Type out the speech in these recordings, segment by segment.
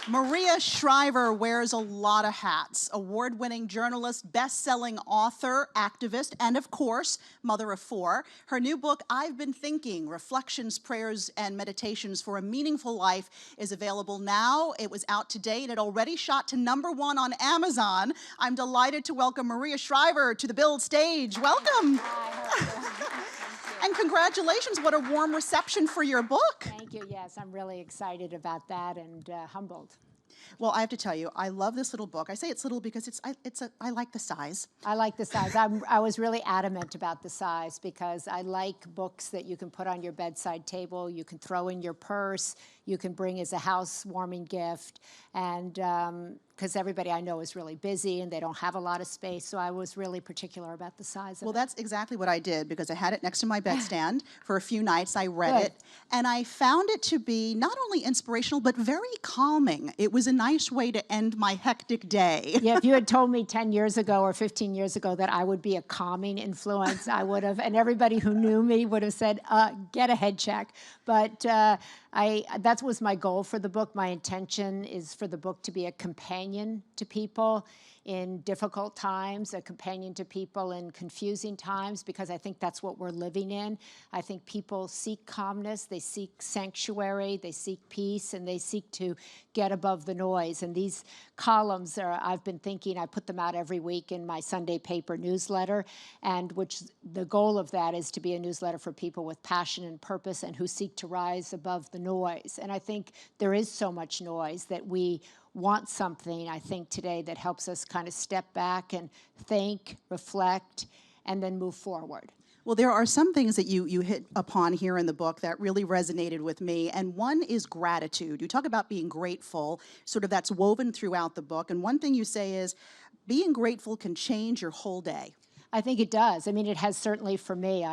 Maria Shriver wears a lot of hats. Award-winning journalist, best-selling author, activist, and of course, mother of four. Her new book, I've Been Thinking, Reflections, Prayers, and Meditations for a Meaningful Life, is available now. It was out today, and it already shot to #1 on Amazon. I'm delighted to welcome Maria Shriver to the Build stage. Welcome. Hi, And congratulations, what a warm reception for your book. Thank you. Yes, I'm really excited about that and humbled. Well, I have to tell you, I love this little book. I say it's little because I like the size. I like the size. I was really adamant about the size because I like books that you can put on your bedside table, you can throw in your purse, you can bring as a housewarming gift, and because everybody I know is really busy and they don't have a lot of space, so I was really particular about the size of it. Well, that's exactly what I did because I had it next to my bedstand for a few nights. I read Good. it, and I found it to be not only inspirational, but very calming. It was a nice way to end my hectic day. Yeah, if you had told me 10 years ago or 15 years ago that I would be a calming influence, I would have, and everybody who knew me would have said, get a head check. But that was my goal for the book. My intention is for the book to be a companion to people in difficult times, a companion to people in confusing times, because I think that's what we're living in. I think people seek calmness, they seek sanctuary, they seek peace, and they seek to get above the noise. And these columns I've been thinking, I put them out every week in my Sunday paper newsletter, and which the goal of that is to be a newsletter for people with passion and purpose and who seek to rise above the noise. And I think there is so much noise that we want something, I think, today that helps us kind of step back and think, reflect, and then move forward. Well, there are some things that you hit upon here in the book that really resonated with me, and one is gratitude. You talk about being grateful, sort of that's woven throughout the book, and one thing you say is being grateful can change your whole day. I think it does. I mean, it has certainly for me.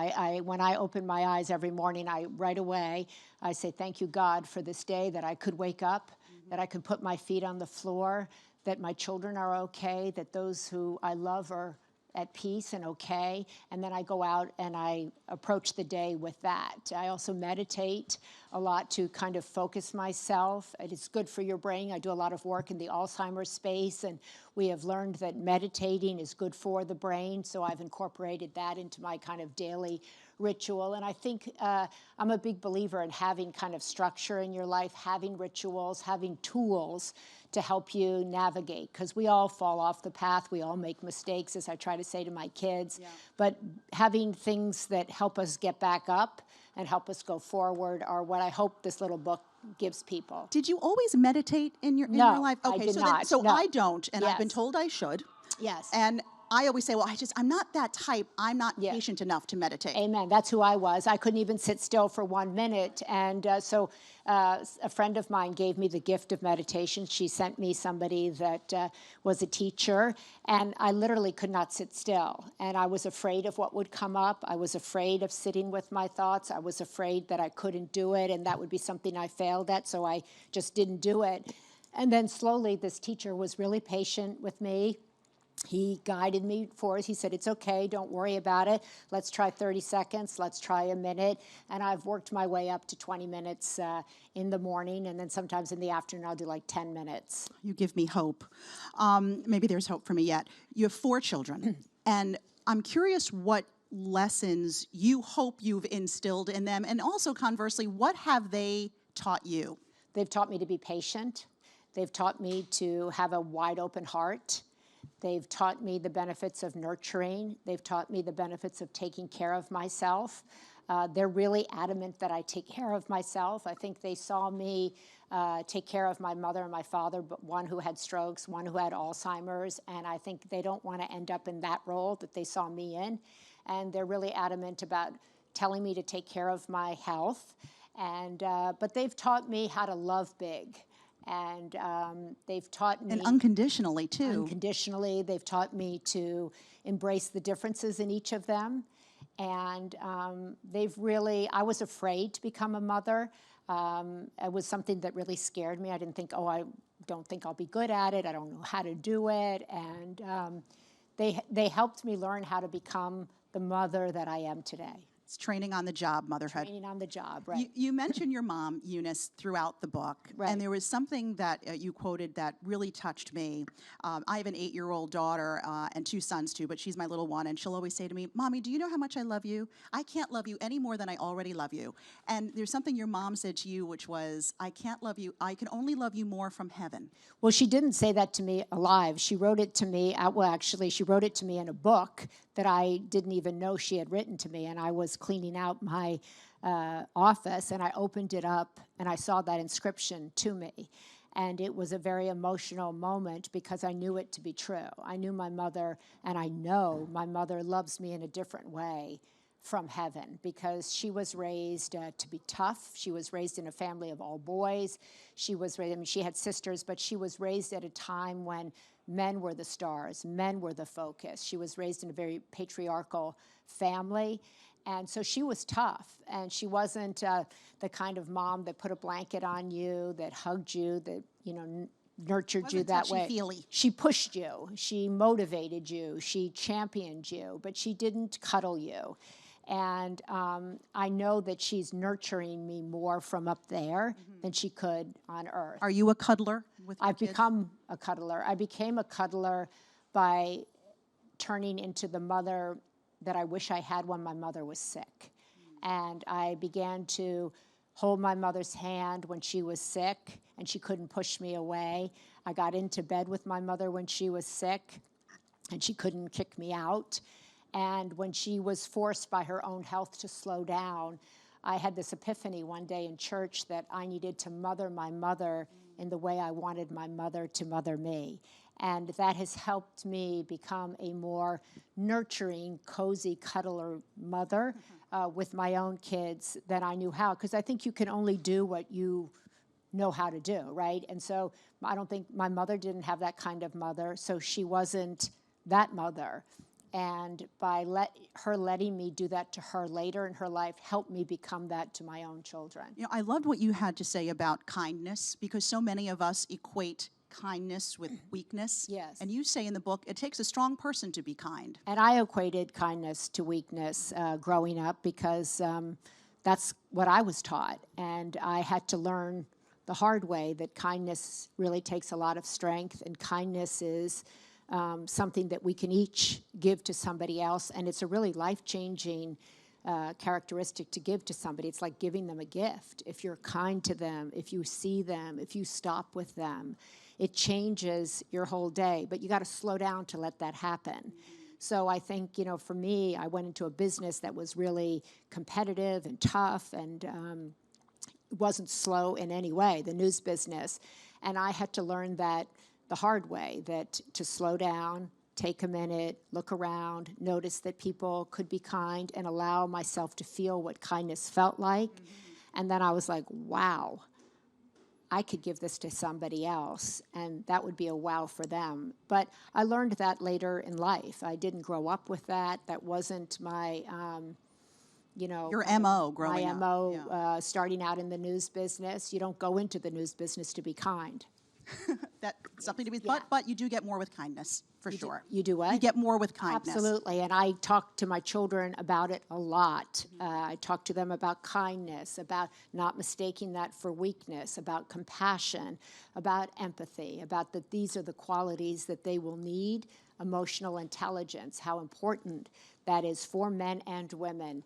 When I open my eyes every morning, right away, I say, thank you, God, for this day that I could wake up, that I could put my feet on the floor, that my children are okay, that those who I love are at peace and okay, and then I go out and I approach the day with that. I also meditate a lot to kind of focus myself. It is good for your brain. I do a lot of work in the Alzheimer space, and we have learned that meditating is good for the brain, so I've incorporated that into my kind of daily ritual. And I think I'm a big believer in having kind of structure in your life, having rituals, having tools to help you navigate, because we all fall off the path, we all make mistakes, as I try to say to my kids, but having things that help us get back up and help us go forward are what I hope this little book gives people. Did you always meditate in your life? Okay, I did not. So No. I don't, and I've Yes. been told I should. Yes. And I always say, well, I'm not that type. I'm not patient enough to meditate. Amen. That's who I was. I couldn't even sit still for 1 minute. And so a friend of mine gave me the gift of meditation. She sent me somebody that was a teacher, and I literally could not sit still. And I was afraid of what would come up. I was afraid of sitting with my thoughts. I was afraid that I couldn't do it, and that would be something I failed at, so I just didn't do it. And then slowly, this teacher was really patient with me. He guided me for it. He said, it's okay, don't worry about it. Let's try 30 seconds, let's try a minute. And I've worked my way up to 20 minutes in the morning, and then sometimes in the afternoon I'll do like 10 minutes. You give me hope. Maybe there's hope for me yet. You have 4 children, and I'm curious what lessons you hope you've instilled in them, and also conversely, what have they taught you? They've taught me to be patient. They've taught me to have a wide open heart. They've taught me the benefits of nurturing. They've taught me the benefits of taking care of myself. They're really adamant that I take care of myself. I think they saw me take care of my mother and my father, but one who had strokes, one who had Alzheimer's, and I think they don't want to end up in that role that they saw me in. And they're really adamant about telling me to take care of my health. And but they've taught me how to love big. And they've taught me... And unconditionally, too. Unconditionally. They've taught me to embrace the differences in each of them. And they've really... I was afraid to become a mother. It was something that really scared me. I didn't think, oh, I don't think I'll be good at it. I don't know how to do it. And they helped me learn how to become the mother that I am today. It's training on the job, motherhood. Training on the job, right. You mentioned your mom, Eunice, throughout the book. Right. And there was something that you quoted that really touched me. I have an 8-year-old daughter and 2 sons too, but she's my little one. And she'll always say to me, Mommy, do you know how much I love you? I can't love you any more than I already love you. And there's something your mom said to you, which was, I can't love you. I can only love you more from heaven. Well, she didn't say that to me alive. She wrote it to me, well, actually, she wrote it to me in a book that I didn't even know she had written to me. And I was cleaning out my office, and I opened it up, and I saw that inscription to me. And it was a very emotional moment because I knew it to be true. I knew my mother, and I know my mother loves me in a different way from heaven, because she was raised to be tough. She was raised in a family of all boys. She was raised, I mean, she had sisters, but she was raised at a time when men were the stars, men were the focus. She was raised in a very patriarchal family. And so she was tough, and she wasn't the kind of mom that put a blanket on you, that hugged you, that, you know, nurtured you that way. Touchy-feely. She pushed you, she motivated you, she championed you, but she didn't cuddle you. And I know that she's nurturing me more from up there than she could on earth. Are you a cuddler with your I've kids? become a cuddler. I became a cuddler by turning into the mother that I wish I had when my mother was sick. And I began to hold my mother's hand when she was sick and she couldn't push me away. I got into bed with my mother when she was sick and she couldn't kick me out. And when she was forced by her own health to slow down, I had this epiphany one day in church that I needed to mother my mother in the way I wanted my mother to mother me. And that has helped me become a more nurturing, cozy, cuddler mother with my own kids than I knew how. Because I think you can only do what you know how to do, right? And so I don't think my mother didn't have that kind of mother, so she wasn't that mother. And by her letting me do that to her later in her life helped me become that to my own children. You know, I loved what you had to say about kindness, because so many of us equate kindness with weakness. Yes. And you say in the book, it takes a strong person to be kind. And I equated kindness to weakness growing up because that's what I was taught. And I had to learn the hard way that kindness really takes a lot of strength, and kindness is something that we can each give to somebody else, and it's a really life-changing characteristic to give to somebody. It's like giving them a gift. If you're kind to them, if you see them, if you stop with them, it changes your whole day, but you got to slow down to let that happen. So I think, you know, for me, I went into a business that was really competitive and tough, and wasn't slow in any way, the news business, and I had to learn that the hard way, that to slow down, take a minute, look around, notice that people could be kind, and allow myself to feel what kindness felt like. And then I was like, wow, I could give this to somebody else, and that would be a wow for them. But I learned that later in life. I didn't grow up with that. That wasn't my, you know, Your MO growing up. My MO starting out in the news business. You don't go into the news business to be kind. That's something to be, Yeah. but you do get more with kindness, for sure. You do what? You get more with kindness. Absolutely, and I talk to my children about it a lot. I talk to them about kindness, about not mistaking that for weakness, about compassion, about empathy, about that these are the qualities that they will need, emotional intelligence, how important that is for men and women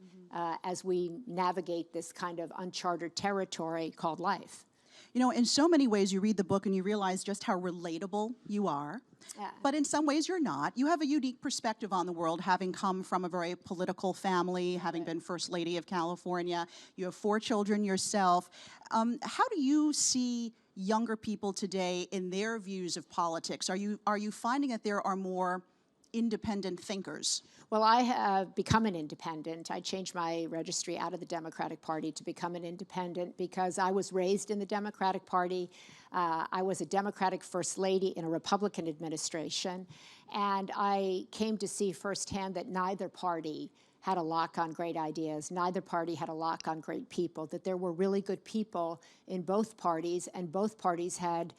as we navigate this kind of uncharted territory called life. You know, in so many ways, you read the book and you realize just how relatable you are. Yeah. But in some ways, you're not. You have a unique perspective on the world, having come from a very political family, having been First Lady of California. You have 4 children yourself. How do you see younger people today in their views of politics? Are you finding that there are more independent thinkers? Well, I have become an independent. I changed my registry out of the Democratic Party to become an independent because I was raised in the Democratic Party. I was a Democratic First Lady in a Republican administration, and I came to see firsthand that neither party had a lock on great ideas. Neither party had a lock on great people, that there were really good people in both parties, and both parties had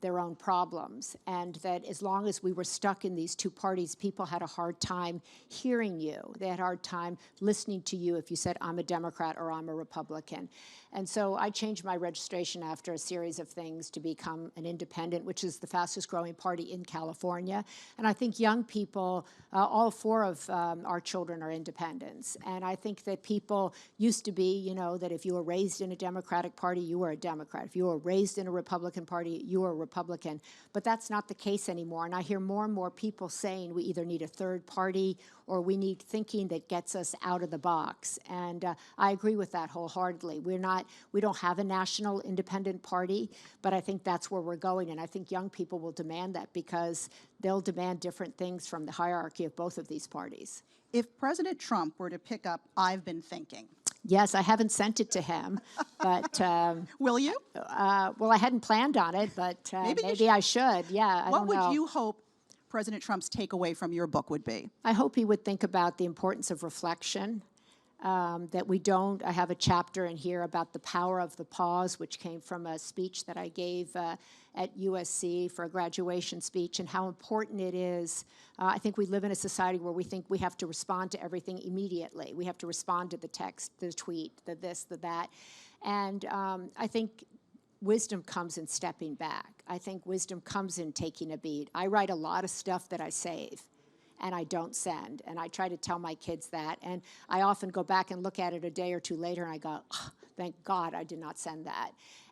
their own problems, and that as long as we were stuck in these two parties, people had a hard time hearing you. They had a hard time listening to you if you said, I'm a Democrat or I'm a Republican. And so I changed my registration after a series of things to become an independent, which is the fastest growing party in California. And I think young people, all four of our children are independents. And I think that people used to be, you know, that if you were raised in a Democratic Party, you were a Democrat. If you were raised in a Republican Party, you were a Republican. But that's not the case anymore. And I hear more and more people saying we either need a third party or we need thinking that gets us out of the box. And I agree with that wholeheartedly. We don't have a national independent party, but I think that's where we're going. And I think young people will demand that because they'll demand different things from the hierarchy of both of these parties. If President Trump were to pick up I've Been Thinking. Yes, I haven't sent it to him, but... Will you? Well, I hadn't planned on it, but maybe I should. Yeah, I don't know. What would you hope President Trump's takeaway from your book would be? I hope he would think about the importance of reflection, that we don't. I have a chapter in here about the power of the pause, which came from a speech that I gave at USC for a graduation speech, and how important it is. I think we live in a society where we think we have to respond to everything immediately. We have to respond to the text, the tweet, the this, the that. And I think wisdom comes in stepping back. I think wisdom comes in taking a beat. I write a lot of stuff that I save and I don't send, and I try to tell my kids that. And I often go back and look at it a day or two later and I go, oh, thank God I did not send that.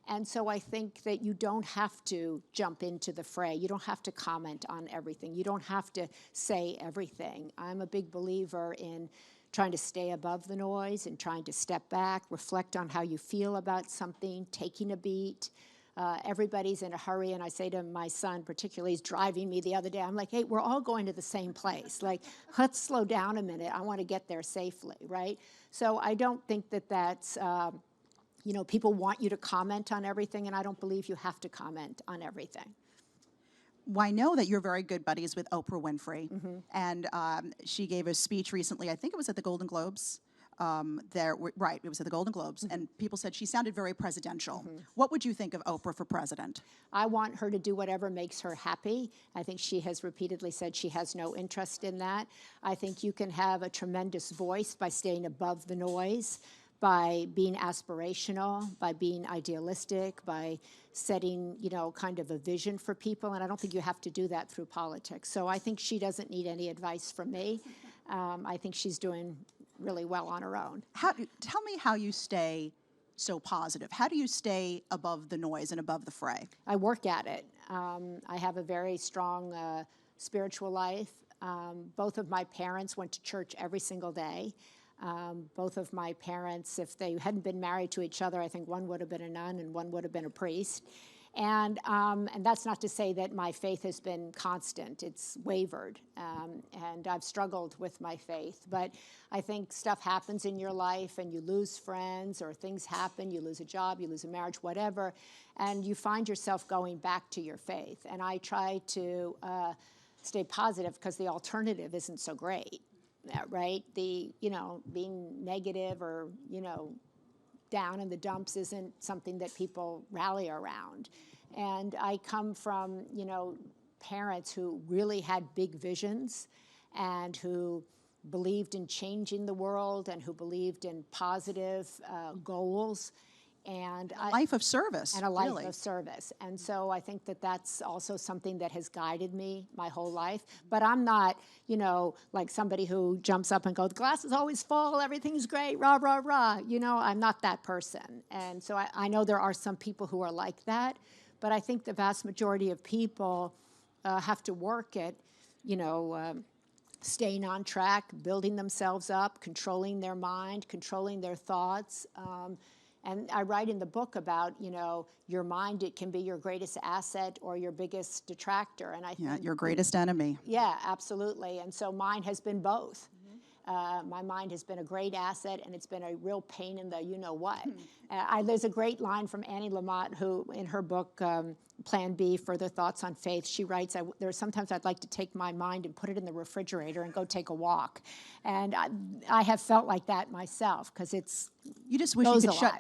And so I think that you don't have to jump into the fray. You don't have to comment on everything. You don't have to say everything. I'm a big believer in trying to stay above the noise and trying to step back, reflect on how you feel about something, taking a beat. Everybody's in a hurry, and I say to my son, particularly, he's driving me the other day, I'm like, hey, we're all going to the same place. Like, let's slow down a minute. I want to get there safely, right? So I don't think that that's, you know, people want you to comment on everything, and I don't believe you have to comment on everything. Well, I know that you're very good buddies with Oprah Winfrey, and she gave a speech recently, I think it was at the Golden Globes. Right, it was at the Golden Globes, and people said she sounded very presidential. What would you think of Oprah for president? I want her to do whatever makes her happy. I think she has repeatedly said she has no interest in that. I think you can have a tremendous voice by staying above the noise, by being aspirational, by being idealistic, by setting, you know, kind of a vision for people. And I don't think you have to do that through politics. So I think she doesn't need any advice from me. I think she's doing really well on her own. Tell me how you stay so positive. How do you stay above the noise and above the fray? I work at it. I have a very strong spiritual life. Both of my parents went to church every single day. Both of my parents, if they hadn't been married to each other, I think one would have been a nun and one would have been a priest. And that's not to say that my faith has been constant. It's wavered, and I've struggled with my faith. But I think stuff happens in your life, and you lose friends, or things happen, you lose a job, you lose a marriage, whatever, and you find yourself going back to your faith. And I try to stay positive because the alternative isn't so great, right? You know, being negative or, you know, down in the dumps isn't something that people rally around. And I come from, you know, parents who really had big visions and who believed in changing the world and who believed in positive goals. And a life of service. And a life of service. And so I think that that's also something that has guided me my whole life. But I'm not, you know, like somebody who jumps up and goes, the glass is always full, everything's great, rah, rah, rah. You know, I'm not that person. And so I know there are some people who are like that. But I think the vast majority of people have to work at, you know, staying on track, building themselves up, controlling their mind, controlling their thoughts. And I write in the book about, you know, your mind, it can be your greatest asset or your biggest detractor. And I think, your greatest enemy. Yeah, absolutely. And so mine has been both. My mind has been a great asset, and it's been a real pain in the you-know-what. There's a great line from Annie Lamott, who, in her book, Plan B, Further Thoughts on Faith, she writes, there's sometimes I'd like to take my mind and put it in the refrigerator and go take a walk. And I have felt like that myself, because you just wish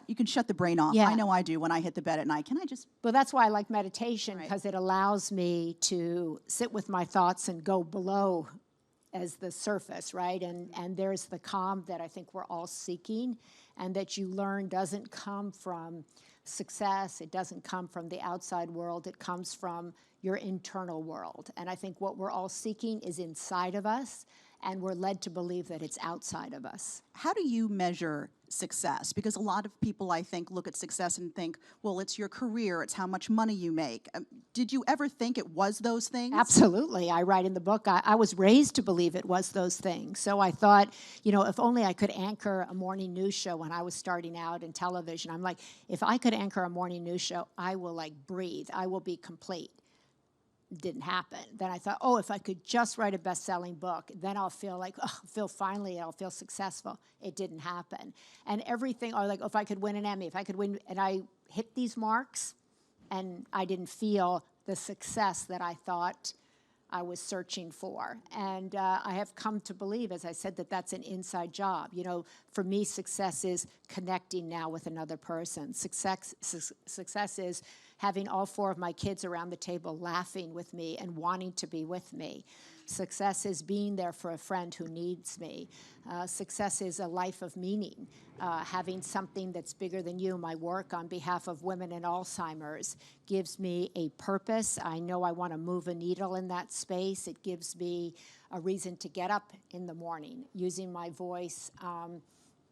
you can shut the brain off. Yeah. I know I do when I hit the bed at night. Can I just... Well, that's why I like meditation, Right. because it allows me to sit with my thoughts and go below as the surface, right? And there's the calm that I think we're all seeking, and that you learn doesn't come from success. It doesn't come from the outside world. It comes from your internal world. And I think what we're all seeking is inside of us, and we're led to believe that it's outside of us. How do you measure success? Because a lot of people, I think, look at success and think, well, it's your career, it's how much money you make. Did you ever think it was those things? Absolutely. I write in the book, I was raised to believe it was those things. So I thought, if only I could anchor a morning news show when I was starting out in television. I'm like, if I could anchor a morning news show, I will breathe. I will be complete. Didn't happen. Then I thought, if I could just write a best-selling book, then I'll feel finally I'll feel successful. It didn't happen. And everything, or if I could win an Emmy, if I could win, and I hit these marks, and I didn't feel the success that I thought I was searching for. And I have come to believe, as I said, that that's an inside job. For me, success is connecting now with another person. Success is having all 4 of my kids around the table laughing with me and wanting to be with me. Success is being there for a friend who needs me. Success is a life of meaning, having something that's bigger than you. My work on behalf of women in Alzheimer's gives me a purpose. I know I want to move a needle in that space. It gives me a reason to get up in the morning, using my voice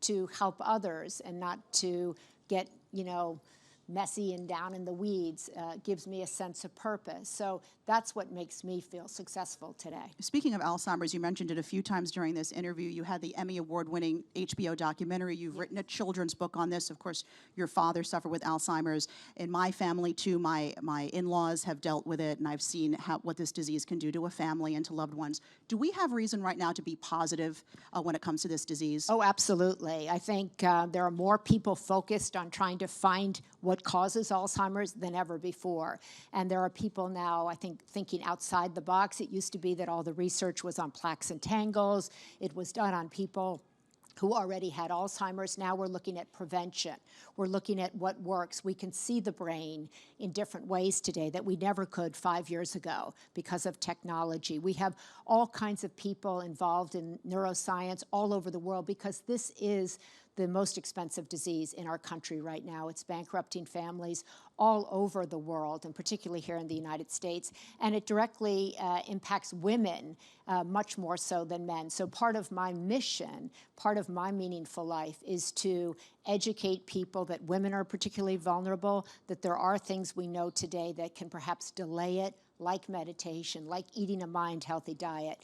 to help others and not to get, messy and down in the weeds. Gives me a sense of purpose. So that's what makes me feel successful today. Speaking of Alzheimer's, you mentioned it a few times during this interview. You had the Emmy Award-winning HBO documentary. You've written a children's book on this. Of course, your father suffered with Alzheimer's. In my family, too, my in-laws have dealt with it, and I've seen what this disease can do to a family and to loved ones. Do we have reason right now to be positive when it comes to this disease? Oh, absolutely. I think there are more people focused on trying to find what causes Alzheimer's than ever before. And there are people now, I think, thinking outside the box. It used to be that all the research was on plaques and tangles. It was done on people who already had Alzheimer's. Now we're looking at prevention. We're looking at what works. We can see the brain in different ways today that we never could 5 years ago because of technology. We have all kinds of people involved in neuroscience all over the world because this is the most expensive disease in our country right now. It's bankrupting families all over the world, and particularly here in the United States. And it directly impacts women much more so than men. So part of my mission, part of my meaningful life is to educate people that women are particularly vulnerable, that there are things we know today that can perhaps delay it, like meditation, like eating a mind-healthy diet,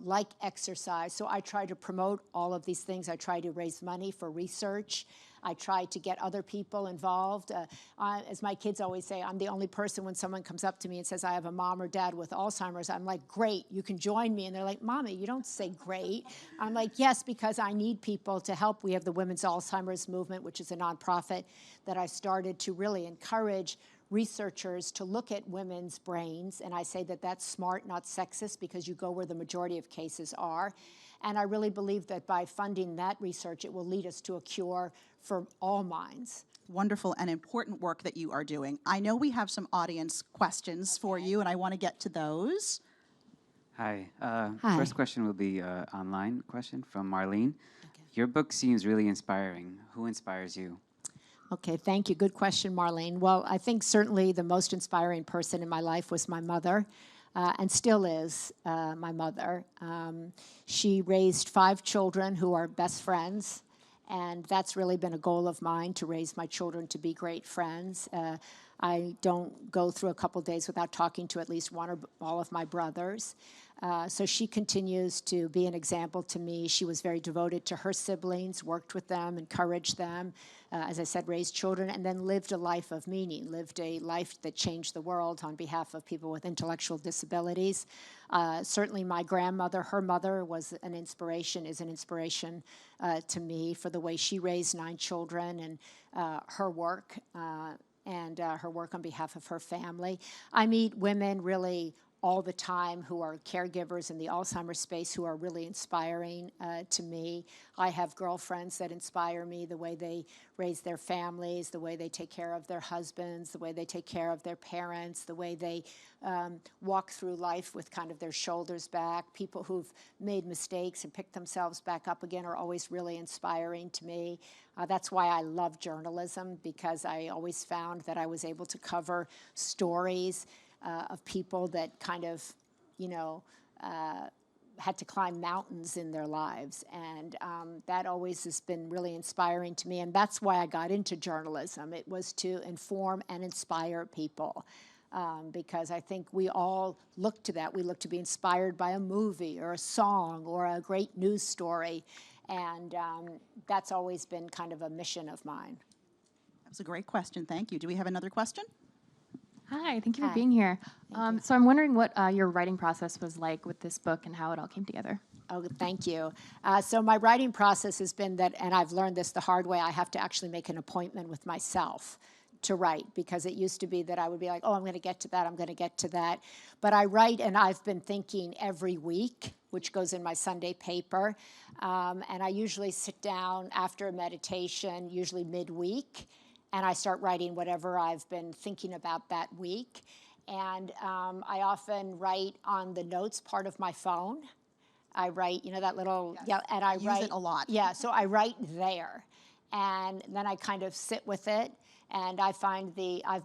like exercise. So I try to promote all of these things. I try to raise money for research. I try to get other people involved. As my kids always say, I'm the only person when someone comes up to me and says, I have a mom or dad with Alzheimer's, I'm like, great, you can join me. And they're like, Mommy, you don't say great. I'm like, yes, because I need people to help. We have the Women's Alzheimer's Movement, which is a nonprofit that I started to really encourage researchers to look at women's brains, and I say that that's smart, not sexist, because you go where the majority of cases are. And I really believe that by funding that research, it will lead us to a cure for all minds. Wonderful and important work that you are doing. I know we have some audience questions for you, and I want to get to those. Hi. Hi. First question will be an online question from Marlene. Okay. Your book seems really inspiring. Who inspires you? Okay, thank you. Good question, Marlene. Well, I think certainly the most inspiring person in my life was my mother, and still is my mother. She raised 5 children who are best friends, and that's really been a goal of mine, to raise my children to be great friends. I don't go through a couple days without talking to at least one or all of my brothers. So she continues to be an example to me. She was very devoted to her siblings, worked with them, encouraged them, as I said, raised children, and then lived a life of meaning, lived a life that changed the world on behalf of people with intellectual disabilities. Certainly my grandmother, her mother, was an inspiration, is an inspiration to me for the way she raised 9 children and her work and her work on behalf of her family. I meet women really all the time who are caregivers in the Alzheimer's space who are really inspiring to me. I have girlfriends that inspire me, the way they raise their families, the way they take care of their husbands, the way they take care of their parents, the way they walk through life with kind of their shoulders back. People who've made mistakes and picked themselves back up again are always really inspiring to me. That's why I love journalism, because I always found that I was able to cover stories of people that kind of, had to climb mountains in their lives. And that always has been really inspiring to me. And that's why I got into journalism. It was to inform and inspire people. Because I think we all look to that. We look to be inspired by a movie or a song or a great news story. And that's always been kind of a mission of mine. That was a great question. Thank you. Do we have another question? Hi, thank you for Hi. being here. Thank you. So I'm wondering what your writing process was like with this book and how it all came together. Oh, thank you. So my writing process has been that, and I've learned this the hard way, I have to actually make an appointment with myself to write, because it used to be that I would be like, oh, I'm going to get to that, I'm going to get to that. But I write, and I've been thinking every week, which goes in my Sunday paper. And I usually sit down after a meditation, usually midweek, and I start writing whatever I've been thinking about that week. And I often write on the notes part of my phone. I write, that little, Yes. and I Use write it a lot. Yeah, so I write there, and then I kind of sit with it. And I find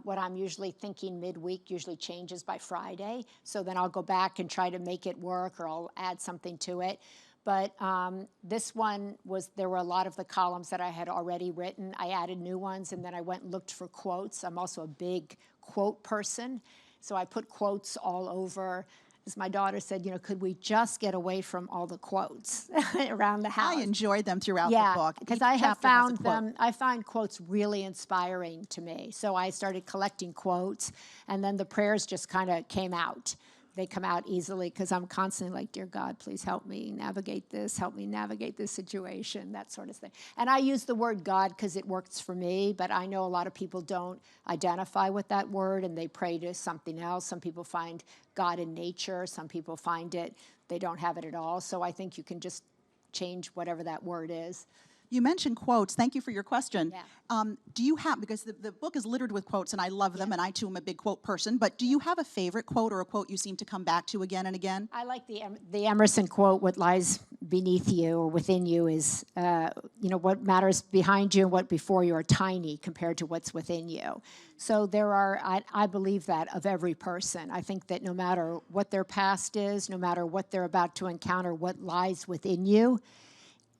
what I'm usually thinking midweek usually changes by Friday. So then I'll go back and try to make it work, or I'll add something to it. But this one there were a lot of the columns that I had already written. I added new ones, and then I went and looked for quotes. I'm also a big quote person. So I put quotes all over. As my daughter said, could we just get away from all the quotes around the house? I enjoyed them throughout the book. Because Each I have chapter has a found quote. them, I find quotes really inspiring to me. So I started collecting quotes, and then the prayers just kind of came out. They come out easily because I'm constantly like, dear God, please help me navigate this situation, that sort of thing. And I use the word God because it works for me, but I know a lot of people don't identify with that word and they pray to something else. Some people find God in nature. Some people find they don't have it at all. So I think you can just change whatever that word is. You mentioned quotes. Thank you for your question. Yeah. Do you have, because the book is littered with quotes, and I love them, and I too am a big quote person, but do you have a favorite quote or a quote you seem to come back to again and again? I like the Emerson quote, what lies beneath you or within you is, what matters behind you and what before you are tiny compared to what's within you. So I believe that of every person. I think that no matter what their past is, no matter what they're about to encounter, what lies within you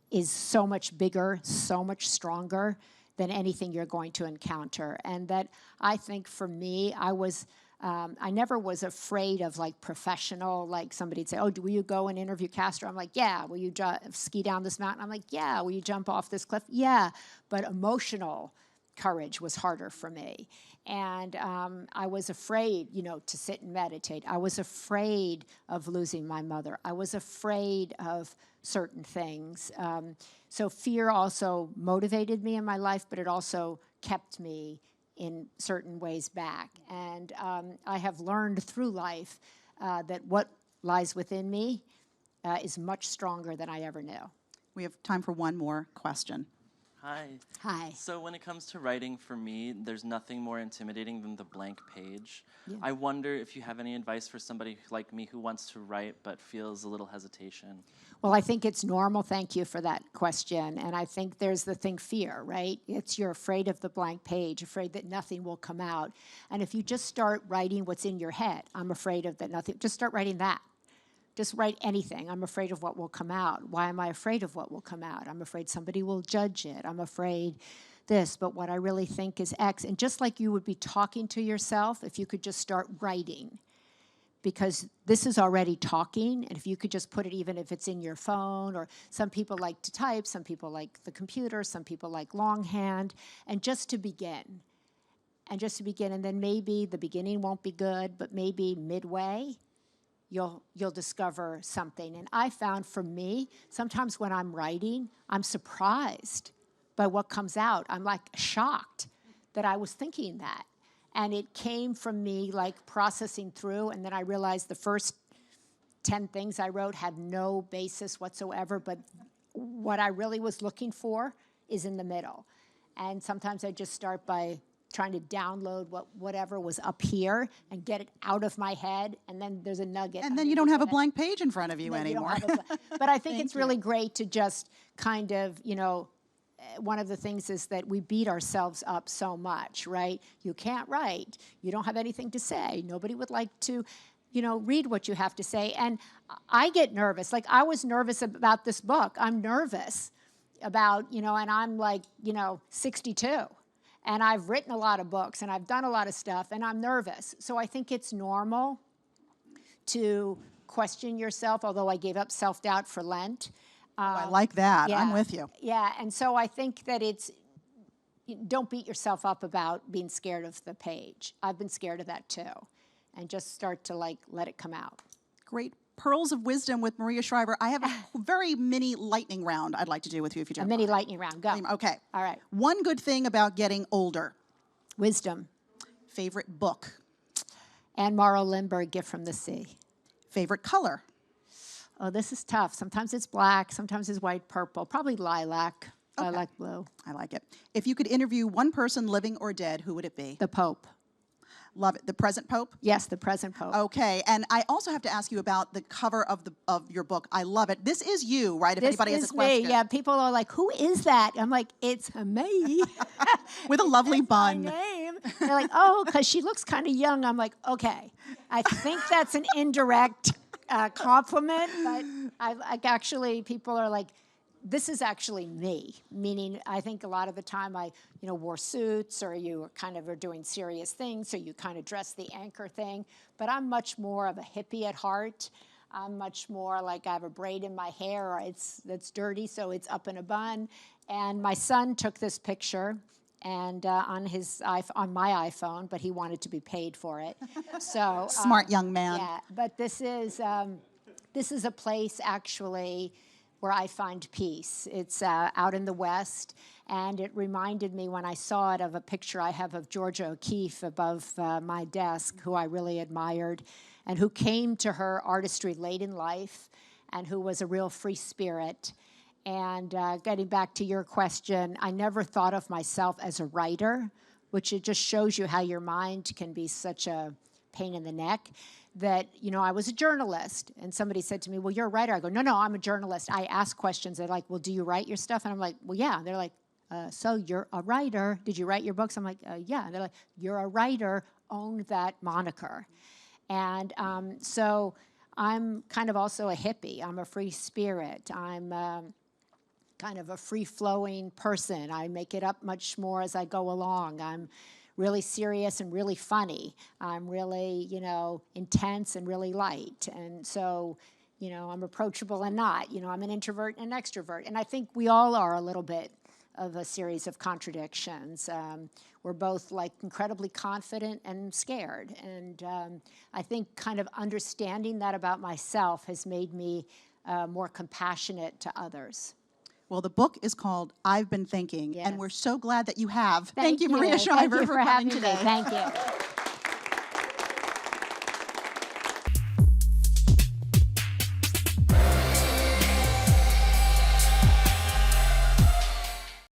is so much bigger, so much stronger than anything you're going to encounter. And that I think for me, I never was afraid of professional, somebody'd say, oh, will you go and interview Castro? I'm like, yeah. Will you ski down this mountain? I'm like, yeah. Will you jump off this cliff? Yeah. But emotional courage was harder for me. And I was afraid, to sit and meditate. I was afraid of losing my mother. I was afraid of certain things. So fear also motivated me in my life, but it also kept me in certain ways back. And I have learned through life that what lies within me is much stronger than I ever knew. We have time for one more question. Hi. Hi. So when it comes to writing, for me, there's nothing more intimidating than the blank page. Yeah. I wonder if you have any advice for somebody like me who wants to write but feels a little hesitation. Well, I think it's normal. Thank you for that question. And I think there's the thing, fear, right? You're afraid of the blank page, afraid that nothing will come out. And if you just start writing what's in your head, I'm afraid of that nothing, just start writing that. Just write anything. I'm afraid of what will come out. Why am I afraid of what will come out? I'm afraid somebody will judge it. I'm afraid this, but what I really think is X. And just like you would be talking to yourself, if you could just start writing, because this is already talking, and if you could just put it, even if it's in your phone, or some people like to type, some people like the computer, some people like longhand, and just to begin. And just to begin, and then maybe the beginning won't be good, but maybe midway, you'll discover something. And I found for me, sometimes when I'm writing, I'm surprised by what comes out. I'm like shocked that I was thinking that. And it came from me like processing through, and then I realized the first 10 things I wrote had no basis whatsoever, but what I really was looking for is in the middle. And sometimes I just start by trying to download whatever was up here and get it out of my head, and then there's a nugget. And then you don't have a blank page in front of you anymore. But I think it's really great to just kind of, one of the things is that we beat ourselves up so much, right? You can't write. You don't have anything to say. Nobody would like to, read what you have to say. And I get nervous. Like, I was nervous about this book. I'm nervous about, and I'm like, 62. And I've written a lot of books, and I've done a lot of stuff, and I'm nervous. So I think it's normal to question yourself, although I gave up self-doubt for Lent. I like that. Yeah, I'm with you. Yeah, and so I think that don't beat yourself up about being scared of the page. I've been scared of that too. And just start to let it come out. Great. Pearls of Wisdom with Maria Shriver. I have a very mini lightning round I'd like to do with you if you don't mind. A mini lightning round, go. Okay. All right. One good thing about getting older. Wisdom. Favorite book. Anne Morrow Lindbergh, Gift from the Sea. Favorite color. Oh, this is tough. Sometimes it's black, sometimes it's white, purple, probably lilac, Okay. lilac blue. I like it. If you could interview one person, living or dead, who would it be? The Pope. Love it. The present Pope? Yes, the present Pope. Okay, and I also have to ask you about the cover of your book. I love it. This is you, right? If anybody has a question. Me. Yeah, people are like, "Who is that?" I'm like, "It's me." With a lovely bun. My name. They're like, "Oh, because she looks kind of young." I'm like, "Okay." I think that's an indirect compliment, but actually, people are like, this is actually me, meaning I think a lot of the time I, wore suits, or you kind of are doing serious things, so you kind of dress the anchor thing. But I'm much more of a hippie at heart. I'm much more like I have a braid in my hair, or that's dirty, so it's up in a bun. And my son took this picture, and on my iPhone, but he wanted to be paid for it. So smart young man. Yeah, but this is a place actually where I find peace. It's out in the West, and it reminded me when I saw it of a picture I have of Georgia O'Keeffe above my desk, who I really admired, and who came to her artistry late in life, and who was a real free spirit. And getting back to your question, I never thought of myself as a writer, which it just shows you how your mind can be such a pain in the neck. That, I was a journalist, and somebody said to me, "Well, you're a writer." I go, No, I'm a journalist. I ask questions. They're like, "Well, do you write your stuff?" And I'm like, "Well, yeah." And they're like, "So you're a writer. Did you write your books?" I'm like, "Yeah." And they're like, "You're a writer. Own that moniker." And so I'm kind of also a hippie. I'm a free spirit. I'm kind of a free-flowing person. I make it up much more as I go along. I'm really serious and really funny. I'm really, intense and really light. And so, I'm approachable and not. I'm an introvert and an extrovert. And I think we all are a little bit of a series of contradictions. We're both incredibly confident and scared. And I think kind of understanding that about myself has made me more compassionate to others. Well, the book is called I've Been Thinking, Yes. and we're so glad that you have. Thank you, Maria Shriver, Thank you for having coming today. me. Thank you.